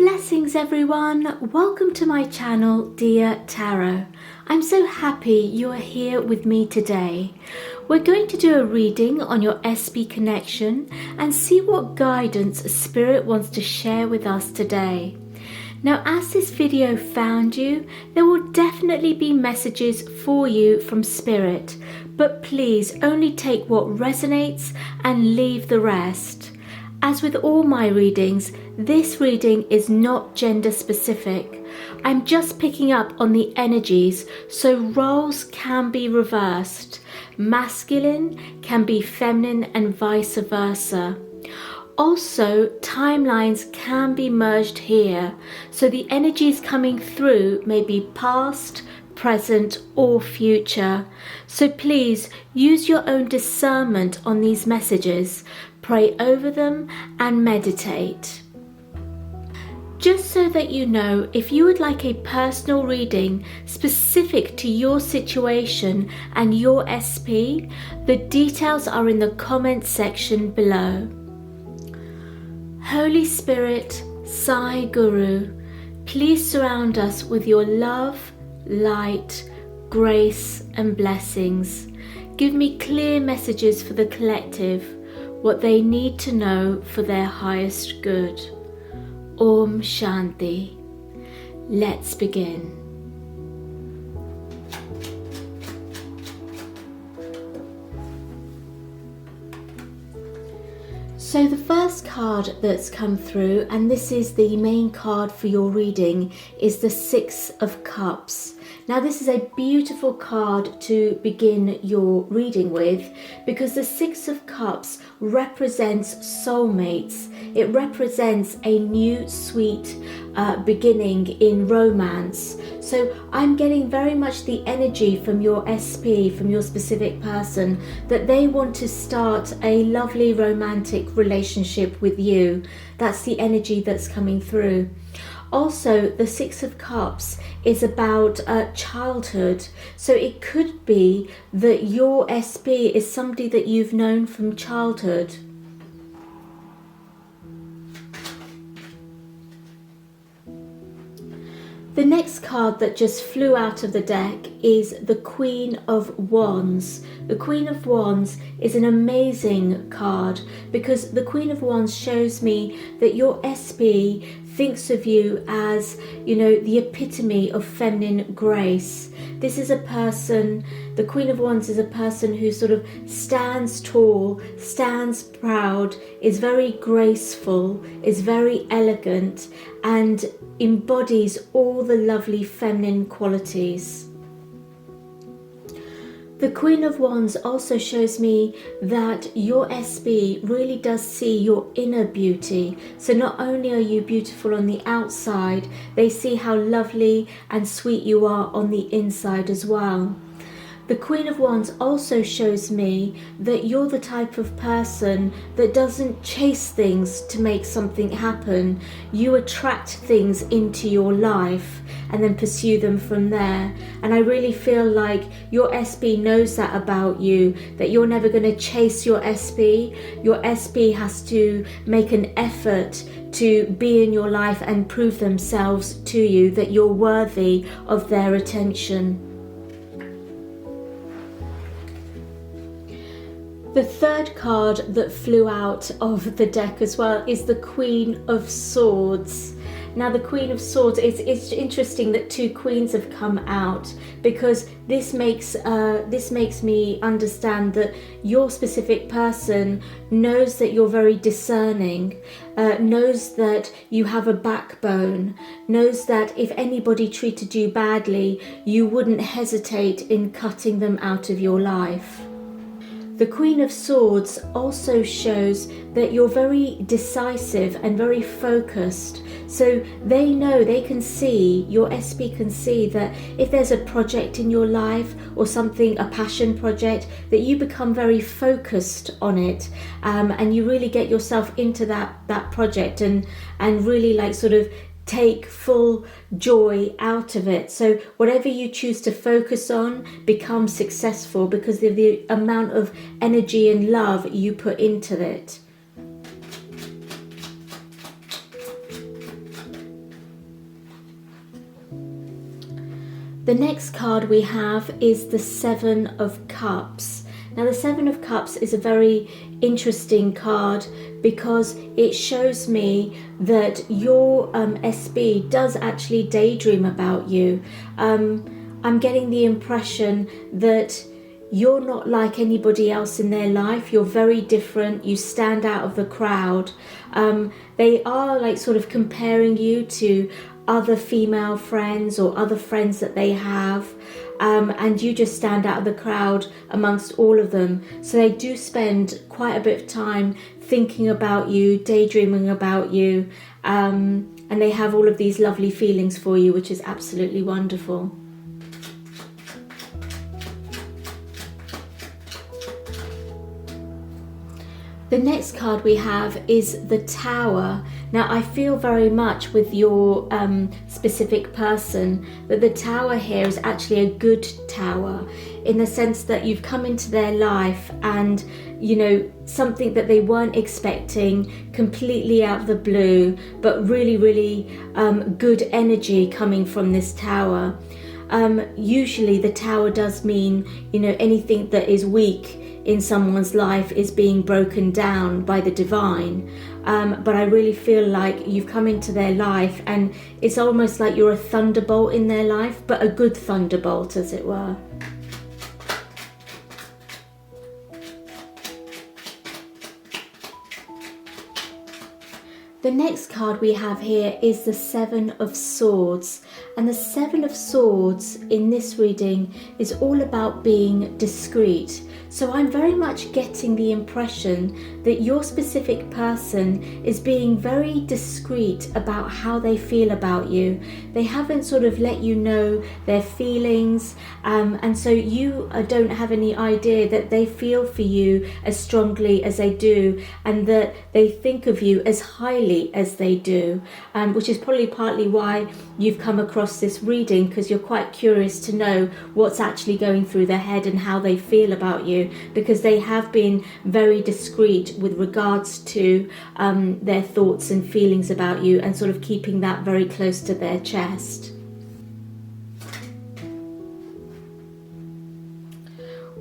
Blessings everyone, welcome to my channel Diya Tarot. I'm so happy you are here with me today. We're going to do a reading on your SP connection and see what guidance Spirit wants to share with us today. Now, as this video found you, there will definitely be messages for you from Spirit, but please only take what resonates and leave the rest. As with all my readings, this reading is not gender specific. I'm just picking up on the energies, so roles can be reversed. Masculine can be feminine and vice versa. Also, timelines can be merged here, so the energies coming through may be past, present or future. So please use your own discernment on these messages, pray over them and meditate. Just so that you know, if you would like a personal reading specific to your situation and your SP, the details are in the comment section below. Holy Spirit, Sai Guru, please surround us with your love, light, grace and blessings. Give me clear messages for the collective, what they need to know for their highest good. Om Shanti. Let's begin. So the first card that's come through, and this is the main card for your reading, is the Six of Cups. Now this is a beautiful card to begin your reading with because the Six of Cups represents soulmates. It represents a new sweet beginning in romance. So I'm getting very much the energy from your SP, from your specific person, that they want to start a lovely romantic relationship with you. That's the energy that's coming through. Also, the Six of Cups is about childhood. So it could be that your SP is somebody that you've known from childhood. The next card that just flew out of the deck is the Queen of Wands. The Queen of Wands is an amazing card because the Queen of Wands shows me that your SP thinks of you as, you know, the epitome of feminine grace. This is a person, the Queen of Wands is a person who sort of stands tall, stands proud, is very graceful, is very elegant, and embodies all the lovely feminine qualities. The Queen of Wands also shows me that your SP really does see your inner beauty. So not only are you beautiful on the outside, they see how lovely and sweet you are on the inside as well. The Queen of Wands also shows me that you're the type of person that doesn't chase things to make something happen. You attract things into your life and then pursue them from there. And I really feel like your SP knows that about you, that you're never going to chase your SP. Your SP has to make an effort to be in your life and prove themselves to you that you're worthy of their attention. The third card that flew out of the deck as well is the Queen of Swords. Now the Queen of Swords, it's interesting that two queens have come out because this makes me understand that your specific person knows that you're very discerning, knows that you have a backbone, knows that if anybody treated you badly, you wouldn't hesitate in cutting them out of your life. The Queen of Swords also shows that you're very decisive and very focused. So they know, they can see, your SP can see that if there's a project in your life or something, a passion project, that you become very focused on it, and you really get yourself into that project and really like sort of take full joy out of it. So whatever you choose to focus on becomes successful because of the amount of energy and love you put into it. The next card we have is the Seven of Cups. Now the Seven of Cups is a very interesting card because it shows me that your SB does actually daydream about you. I'm getting the impression that you're not like anybody else in their life. You're very different. You stand out of the crowd. They are like sort of comparing you to other female friends or other friends that they have. And you just stand out of the crowd amongst all of them. So they do spend quite a bit of time thinking about you, daydreaming about you. And they have all of these lovely feelings for you, which is absolutely wonderful. The next card we have is the Tower. Now I feel very much with your specific person that the Tower here is actually a good tower, in the sense that you've come into their life and, you know, something that they weren't expecting, completely out of the blue, but really, really good energy coming from this Tower. Usually the Tower does mean, you know, anything that is weak in someone's life is being broken down by the divine. But I really feel like you've come into their life and it's almost like you're a thunderbolt in their life, but a good thunderbolt, as it were. The next card we have here is the Seven of Swords. And the Seven of Swords in this reading is all about being discreet. So I'm very much getting the impression that your specific person is being very discreet about how they feel about you. They haven't sort of let you know their feelings, and so you don't have any idea that they feel for you as strongly as they do, and that they think of you as highly as they do, which is probably partly why you've come across this reading, because you're quite curious to know what's actually going through their head and how they feel about you, because they have been very discreet with regards to their thoughts and feelings about you, and sort of keeping that very close to their chest.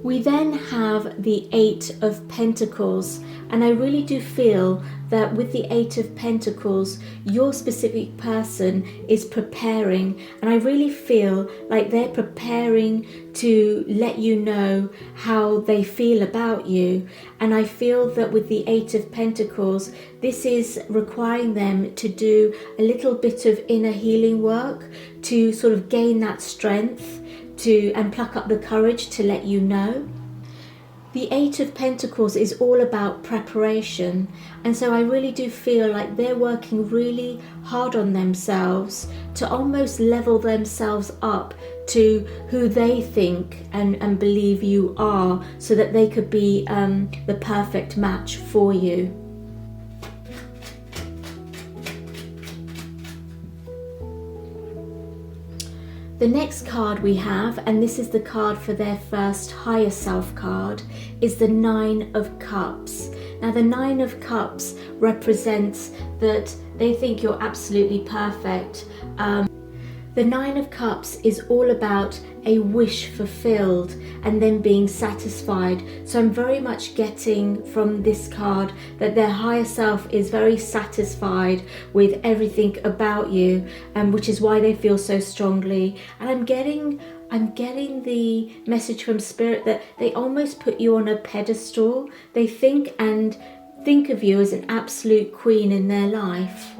We then have the Eight of Pentacles, and I really do feel that with the Eight of Pentacles, your specific person is preparing, and I really feel like they're preparing to let you know how they feel about you. And I feel that with the Eight of Pentacles, this is requiring them to do a little bit of inner healing work to sort of gain that strength and pluck up the courage to let you know. The Eight of Pentacles is all about preparation, and so I really do feel like they're working really hard on themselves to almost level themselves up to who they think and believe you are, so that they could be the perfect match for you. The next card we have, and this is the card for their first higher self card, is the Nine of Cups. Now the Nine of Cups represents that they think you're absolutely perfect. The Nine of Cups is all about a wish fulfilled and then being satisfied. So I'm very much getting from this card that their higher self is very satisfied with everything about you, which is why they feel so strongly. And I'm getting the message from Spirit that they almost put you on a pedestal. They think of you as an absolute queen in their life.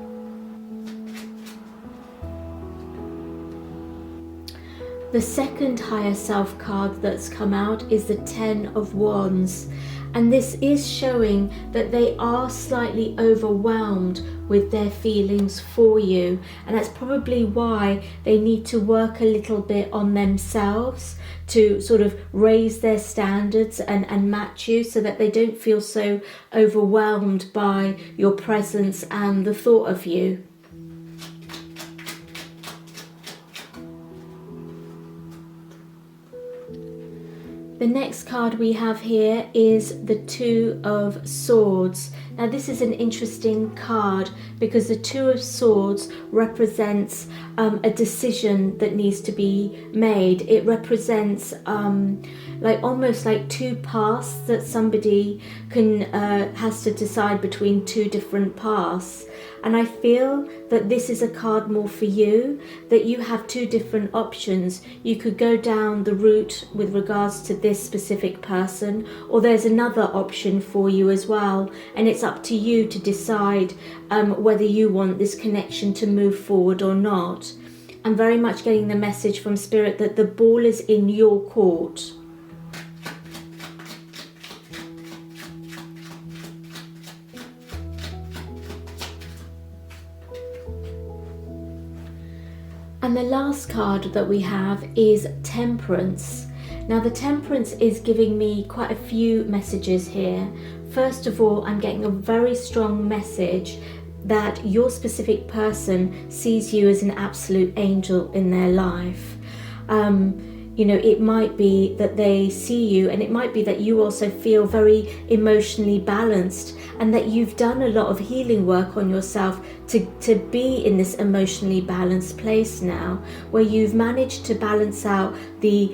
The second higher self card that's come out is the Ten of Wands, and this is showing that they are slightly overwhelmed with their feelings for you, and that's probably why they need to work a little bit on themselves to sort of raise their standards and match you, so that they don't feel so overwhelmed by your presence and the thought of you. The next card we have here is the Two of Swords. Now this is an interesting card because the Two of Swords represents a decision that needs to be made. It represents like almost like two paths that somebody can has to decide between two different paths. And I feel that this is a card more for you, that you have two different options. You could go down the route with regards to this specific person, or there's another option for you as well. And it's up to you to decide whether you want this connection to move forward or not. I'm very much getting the message from Spirit that the ball is in your court. And the last card that we have is Temperance. Now the Temperance is giving me quite a few messages here. First of all, I'm getting a very strong message that your specific person sees you as an absolute angel in their life. You know, it might be that they see you, and it might be that you also feel very emotionally balanced, and that you've done a lot of healing work on yourself to be in this emotionally balanced place now, where you've managed to balance out the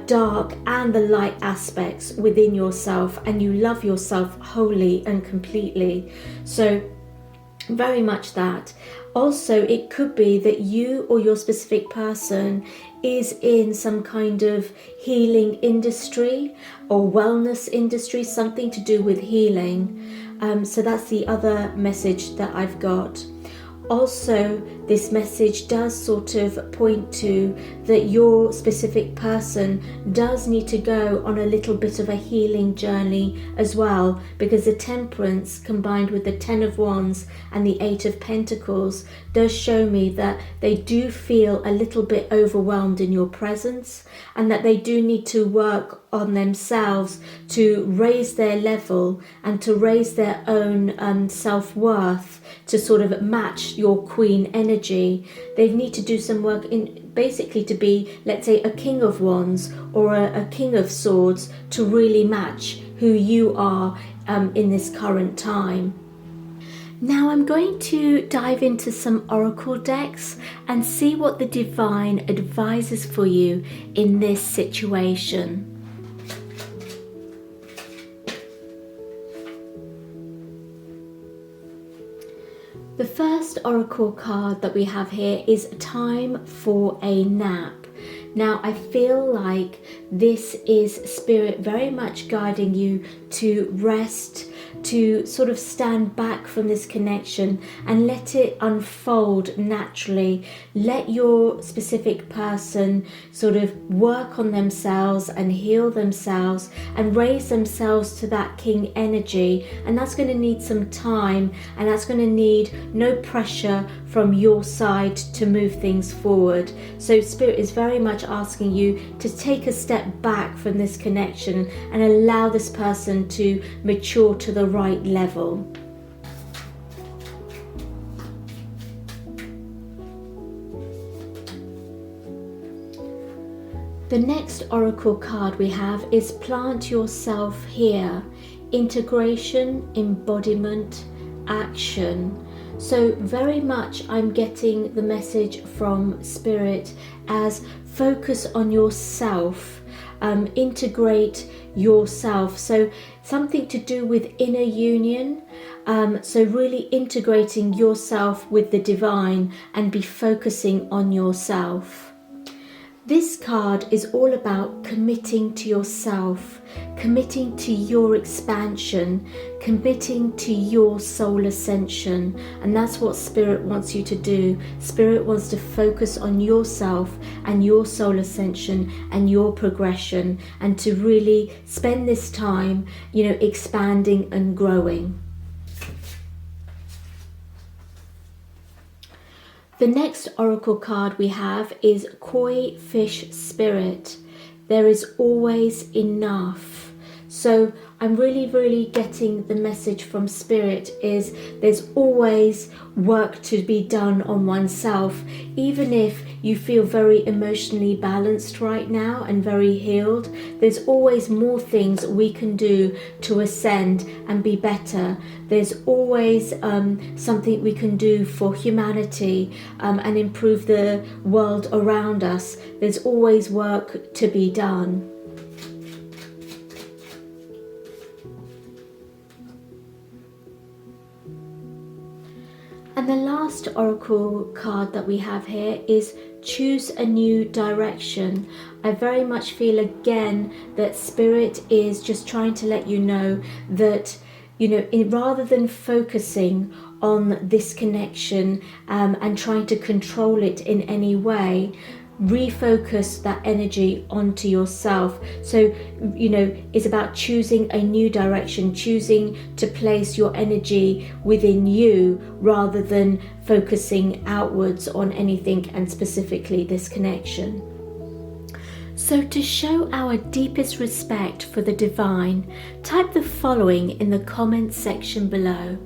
dark and the light aspects within yourself, and you love yourself wholly and completely. So very much that. Also, it could be that you or your specific person is in some kind of healing industry or wellness industry, something to do with healing. So that's the other message that I've got. Also, this message does sort of point to that your specific person does need to go on a little bit of a healing journey as well, because the Temperance combined with the Ten of Wands and the Eight of Pentacles does show me that they do feel a little bit overwhelmed in your presence, and that they do need to work on themselves to raise their level and to raise their own self-worth to sort of match your Queen energy. They need to do some work in basically to be, let's say, a King of Wands or a King of Swords to really match who you are in this current time. Now I'm going to dive into some oracle decks and see what the divine advises for you in this situation. The first oracle card that we have here is Time for a Nap. Now I feel like this is Spirit very much guiding you to rest, to sort of stand back from this connection and let it unfold naturally. Let your specific person sort of work on themselves and heal themselves and raise themselves to that King energy. And that's going to need some time, and that's going to need no pressure from your side to move things forward. So Spirit is very much asking you to take a step back from this connection and allow this person to mature to the right level. The next oracle card we have is Plant Yourself Here. Integration, embodiment, action. So very much I'm getting the message from Spirit as focus on yourself, integrate yourself. So something to do with inner union. So really integrating yourself with the divine and be focusing on yourself. This card is all about committing to yourself, committing to your expansion, committing to your soul ascension. And that's what Spirit wants you to do. Spirit wants to focus on yourself and your soul ascension and your progression, and to really spend this time, expanding and growing. The next oracle card we have is Koi Fish Spirit. There is always enough. So I'm really getting the message from Spirit is there's always work to be done on oneself. Even if you feel very emotionally balanced right now and very healed, there's always more things we can do to ascend and be better. There's always something we can do for humanity and improve the world around us. There's always work to be done. And the last oracle card that we have here is choose a new direction. I very much feel again that Spirit is just trying to let you know that, rather than focusing on this connection and trying to control it in any way, refocus that energy onto yourself. So it's about choosing a new direction, choosing to place your energy within you rather than focusing outwards on anything, and specifically this connection. So to show our deepest respect for the divine, type the following in the comments section below.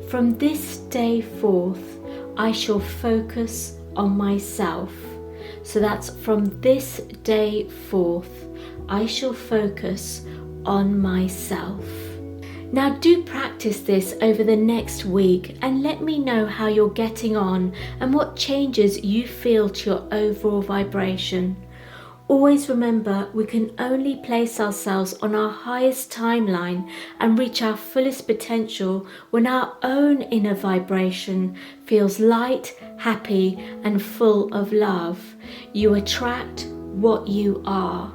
From this day forth, I shall focus on myself. So that's from this day forth, I shall focus on myself. Now do practice this over the next week and let me know how you're getting on and what changes you feel to your overall vibration. Always remember, we can only place ourselves on our highest timeline and reach our fullest potential when our own inner vibration feels light, happy, and full of love. You attract what you are.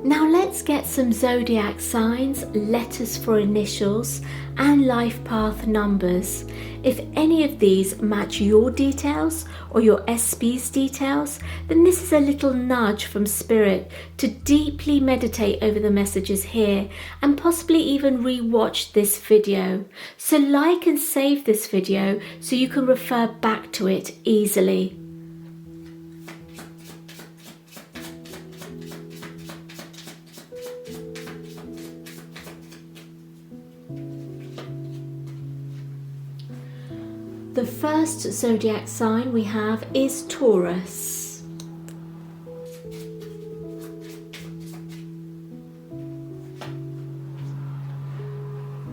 Now let's get some zodiac signs, letters for initials, and life path numbers. If any of these match your details or your SP's details, then this is a little nudge from Spirit to deeply meditate over the messages here and possibly even re-watch this video. So like and save this video so you can refer back to it easily. The first zodiac sign we have is Taurus.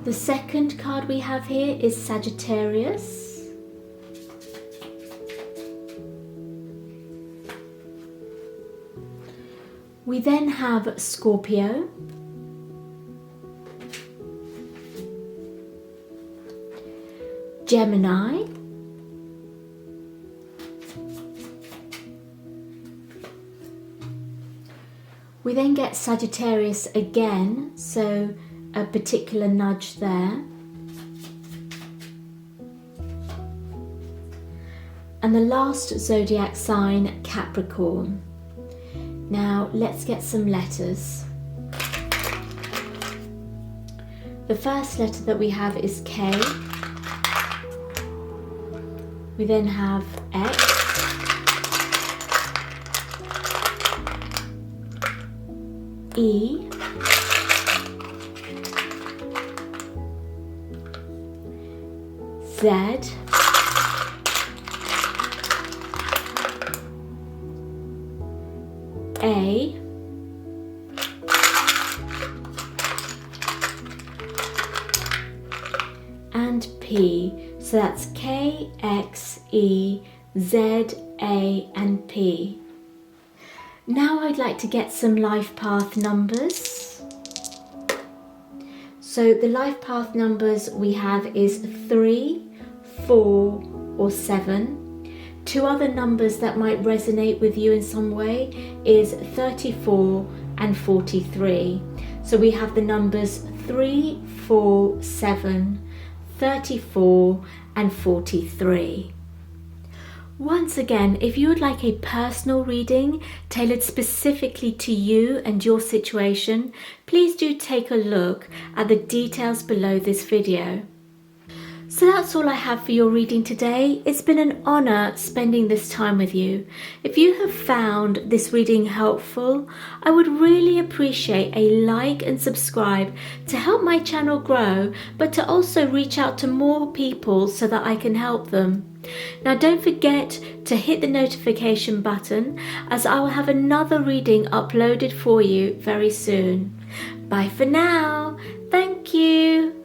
The second card we have here is Sagittarius. We then have Scorpio. Gemini. We then get Sagittarius again, so a particular nudge there. And the last zodiac sign, Capricorn. Now let's get some letters. The first letter that we have is K. We then have X, E, Z, A, and P. So that's K, X, E, Z, A, and P. Now I'd like to get some life path numbers. So the life path numbers we have is 3, 4, or 7. Two other numbers that might resonate with you in some way is 34 and 43. So we have the numbers 3, 4, 7, 34 and 43. Once again, if you would like a personal reading tailored specifically to you and your situation, please do take a look at the details below this video. So that's all I have for your reading today. It's been an honour spending this time with you. If you have found this reading helpful, I would really appreciate a like and subscribe to help my channel grow, but to also reach out to more people so that I can help them. Now don't forget to hit the notification button, as I will have another reading uploaded for you very soon. Bye for now. Thank you.